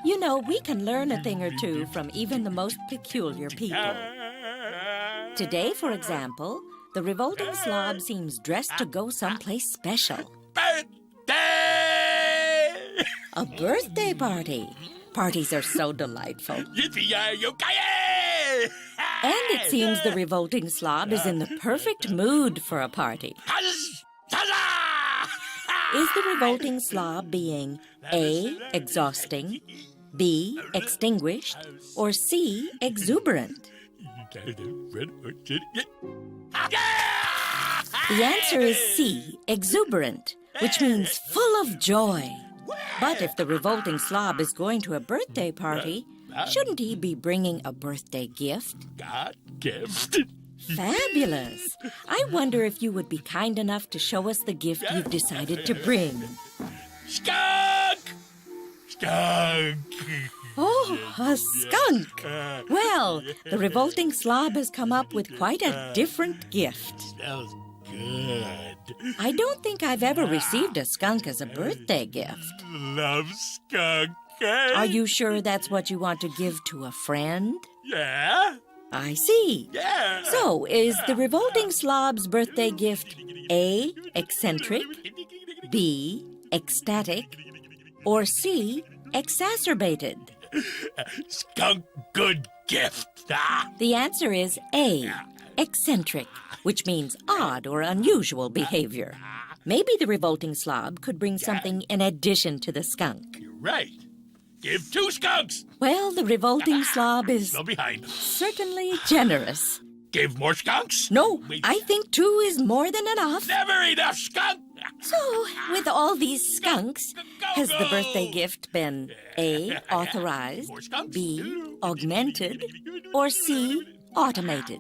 You know, we can learn a thing or two from even the most peculiar people. Today, for example, the Revolting Slob seems dressed to go someplace special. Birthday! A birthday party. Parties are so delightful. And it seems the Revolting Slob is in the perfect mood for a party. Is the Revolting Slob being A, exhausting, B, extinguished, or C, exuberant? The answer is C, exuberant, which means full of joy. But if the Revolting Slob is going to a birthday party, shouldn't he be bringing a birthday gift? Gift? Fabulous! I wonder if you would be kind enough to show us the gift you've decided to bring. Skunk! Skunk! Oh, a skunk! Well, the Revolting Slob has come up with quite a different gift. Smells good. I don't think I've ever received a skunk as a birthday gift. Love skunk. Are you sure that's what you want to give to a friend? Yeah? I see. Yeah. So, is the Revolting Slob's birthday gift A, eccentric, B, ecstatic, or C, exacerbated? Skunk good gift. The answer is A, eccentric, which means odd or unusual behavior. Maybe the Revolting Slob could bring something in addition to the skunk. You're right. Give 2 skunks. Well, the Revolting Slob is No behind. certainly generous. Give more skunks. No, I think 2 is more than enough. Never enough skunk. So, with all these skunks, has the birthday gift been A, authorized, B, augmented, or C, automated?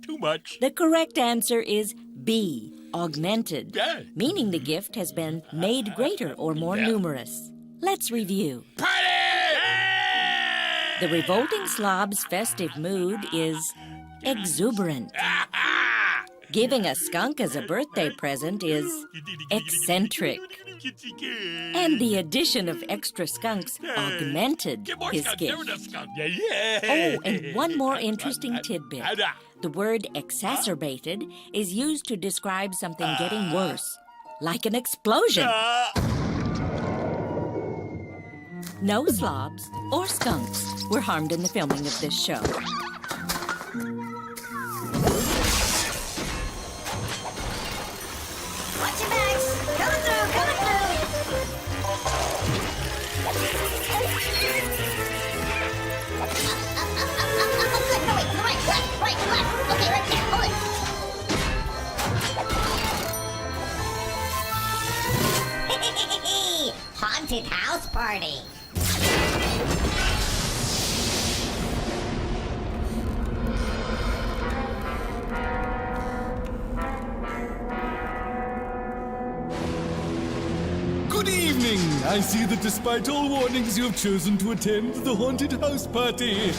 Too much. The correct answer is B, augmented, meaning the gift has been made greater or more numerous. Let's review. Party! The Revolting Slob's festive mood is exuberant. Giving a skunk as a birthday present is eccentric. And the addition of extra skunks augmented his gift. Oh, and one more interesting tidbit. The word exacerbated is used to describe something getting worse, like an explosion. No slobs or skunks were harmed in the filming of this show. Watch your backs! Coming through, coming through! No, wait, left. Okay, right there, hold it. Haunted house party. Good evening! I see that despite all warnings you have chosen to attend the haunted house party.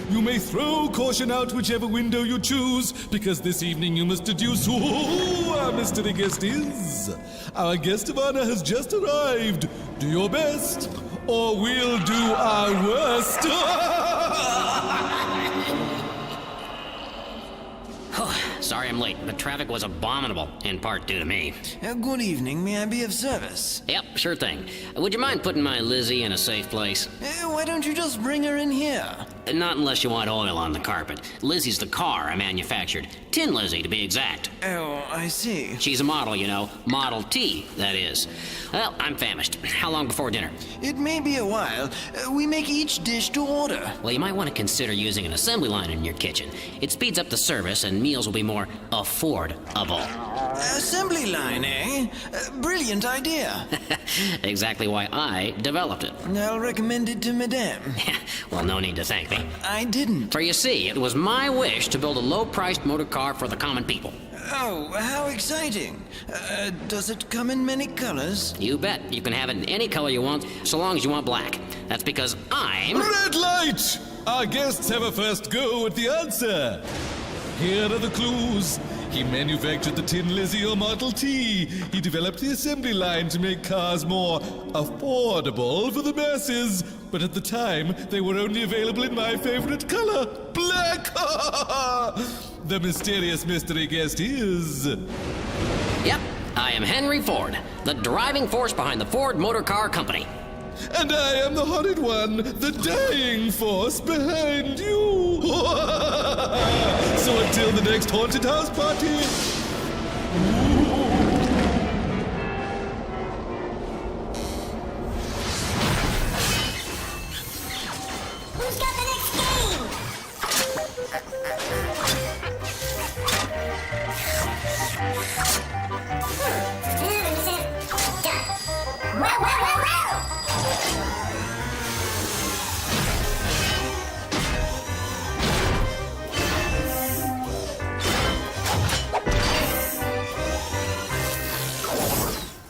You may throw caution out whichever window you choose, because this evening you must deduce who our mystery guest is. Our guest of honor has just arrived. Do your best, or we'll do our worst. Sorry I'm late. The traffic was abominable, in part due to me. Good evening. May I be of service? Yep, sure thing. Would you mind putting my Lizzie in a safe place? Why don't you just bring her in here? Not unless you want oil on the carpet. Lizzie's the car I manufactured. Tin Lizzie, to be exact. Oh, I see. She's a model, you know. Model T, that is. Well, I'm famished. How long before dinner? It may be a while. We make each dish to order. Well, you might want to consider using an assembly line in your kitchen. It speeds up the service and meals will be more affordable. Assembly line, eh? Brilliant idea. Exactly why I developed it. I'll recommend it to Madame. Well, no need to thank me. I didn't. For you see, it was my wish to build a low-priced motor car for the common people. Oh, how exciting. Does it come in many colors? You bet. You can have it in any color you want, so long as you want black. That's because I'm... Red light! Our guests have a first go at the answer. Here are the clues. He manufactured the Tin Lizzie or Model T. He developed the assembly line to make cars more affordable for the masses. But at the time, they were only available in my favorite color, black. The mysterious mystery guest is... Yep, I am Henry Ford, the driving force behind the Ford Motor Car Company. And I am the haunted one, the dying force behind you. So until the next haunted house party... Who's got the next game? Well.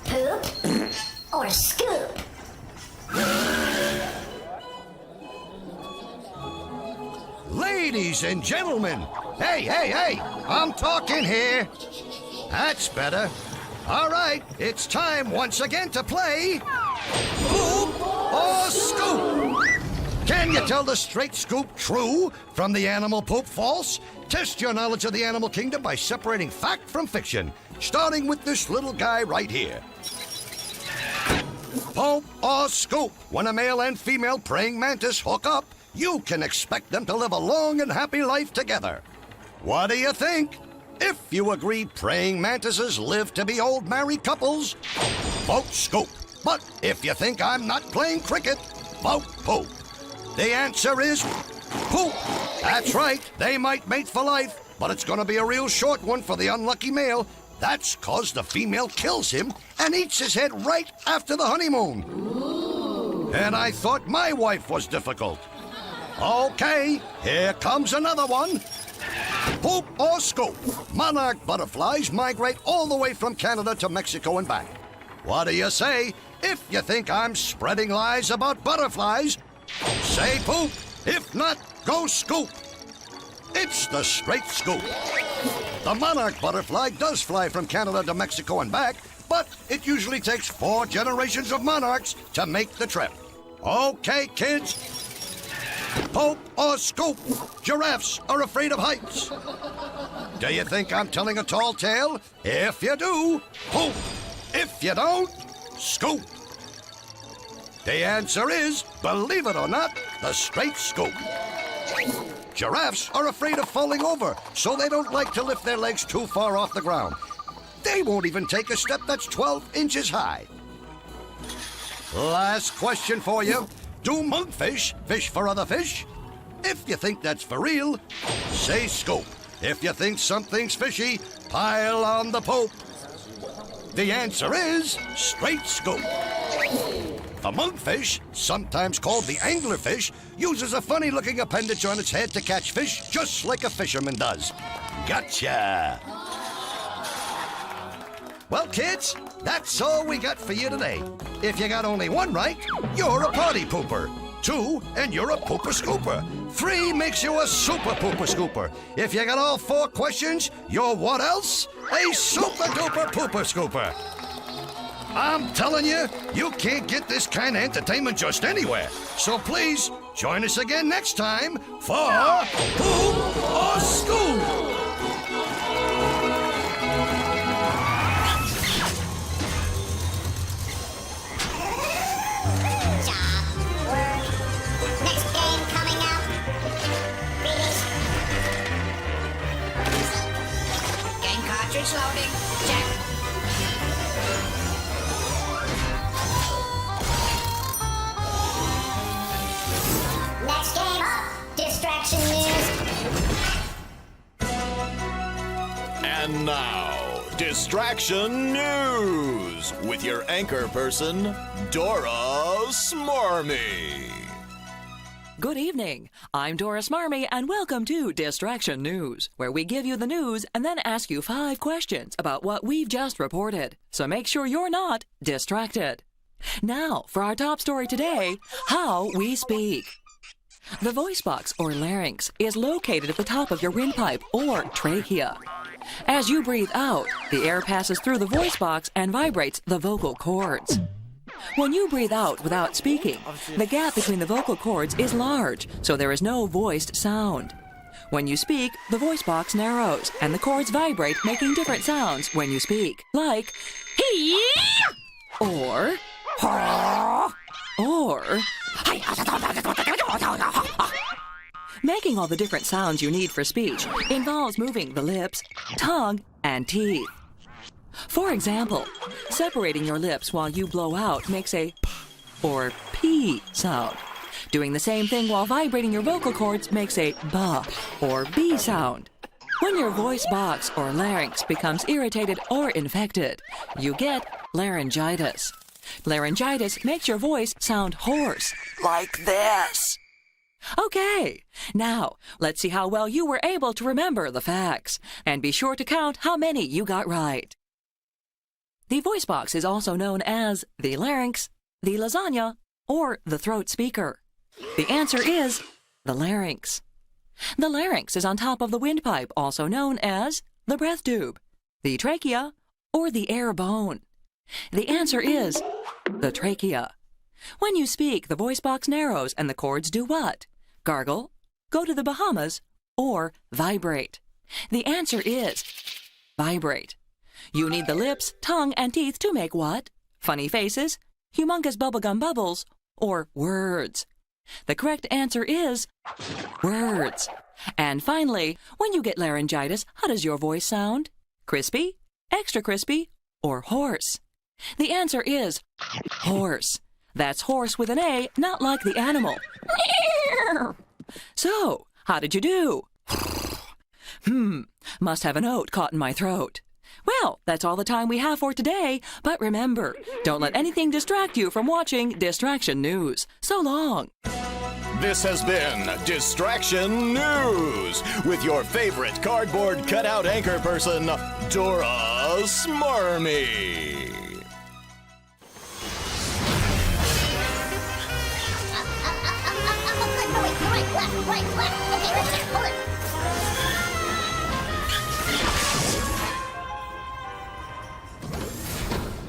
Poop or scoop? Ladies and gentlemen, hey, I'm talking here. That's better. All right, it's time once again to play Poop or Scoop. Can you tell the straight scoop true from the animal poop false? Test your knowledge of the animal kingdom by separating fact from fiction, starting with this little guy right here. Poop or Scoop. When a male and female praying mantis hook up, you can expect them to live a long and happy life together. What do you think? If you agree praying mantises live to be old married couples, vote Scoop. But if you think I'm not playing cricket, vote Poop. The answer is Poop. That's right, they might mate for life, but it's gonna be a real short one for the unlucky male. That's 'cause the female kills him and eats his head right after the honeymoon. And I thought my wife was difficult. Okay, here comes another one. Poop or Scoop. Monarch butterflies migrate all the way from Canada to Mexico and back. What do you say? If you think I'm spreading lies about butterflies, say Poop. If not, go Scoop. It's the straight scoop. The monarch butterfly does fly from Canada to Mexico and back, but it usually takes 4 generations of monarchs to make the trip. Okay, kids. Poop or Scoop? Giraffes are afraid of heights. Do you think I'm telling a tall tale? If you do, Poop. If you don't, Scoop. The answer is, believe it or not, the straight scoop. Giraffes are afraid of falling over, so they don't like to lift their legs too far off the ground. They won't even take a step that's 12 inches high. Last question for you. Do monkfish fish for other fish? If you think that's for real, say Scoop. If you think something's fishy, pile on the Pope. The answer is straight Scoop. The monkfish, sometimes called the anglerfish, uses a funny-looking appendage on its head to catch fish just like a fisherman does. Gotcha! Well, kids, that's all we got for you today. If you got only 1 right, you're a party pooper. 2, and you're a pooper scooper. 3 makes you a super pooper scooper. If you got all 4 questions, you're what else? A super duper pooper scooper. I'm telling you, you can't get this kind of entertainment just anywhere. So please, join us again next time for Poop or Scoop. Cartridge loading. Check. Next game up. Distraction news. And now, Distraction News with your anchor person, Dora Smarmy. Good evening. I'm Doris Marmy, and welcome to Distraction News, where we give you the news and then ask you 5 questions about what we've just reported. So make sure you're not distracted. Now, for our top story today, how we speak. The voice box or larynx is located at the top of your windpipe or trachea. As you breathe out, the air passes through the voice box and vibrates the vocal cords. When you breathe out without speaking, the gap between the vocal cords is large, so there is no voiced sound. When you speak, the voice box narrows and the cords vibrate, making different sounds when you speak, like hee or ha or. Making all the different sounds you need for speech involves moving the lips, tongue, and teeth. For example, separating your lips while you blow out makes a p or p sound. Doing the same thing while vibrating your vocal cords makes a b or b sound. When your voice box or larynx becomes irritated or infected, you get laryngitis. Laryngitis makes your voice sound hoarse, like this. Okay, now let's see how well you were able to remember the facts, and be sure to count how many you got right. The voice box is also known as the larynx, the lasagna, or the throat speaker. The answer is the larynx. The larynx is on top of the windpipe, also known as the breath tube, the trachea, or the air bone. The answer is the trachea. When you speak, the voice box narrows and the cords do what? Gargle, go to the Bahamas, or vibrate. The answer is vibrate. You need the lips, tongue, and teeth to make what? Funny faces, humongous bubblegum bubbles, or words. The correct answer is words. And finally, when you get laryngitis, how does your voice sound? Crispy, extra crispy, or hoarse? The answer is horse. That's horse with an A, not like the animal. So, how did you do? Must have an oat caught in my throat. Well, that's all the time we have for today. But remember, don't let anything distract you from watching Distraction News. So long. This has been Distraction News with your favorite cardboard cutout anchor person, Dora Smarmy. Good. No, wait, right, left. Okay, let's hold it.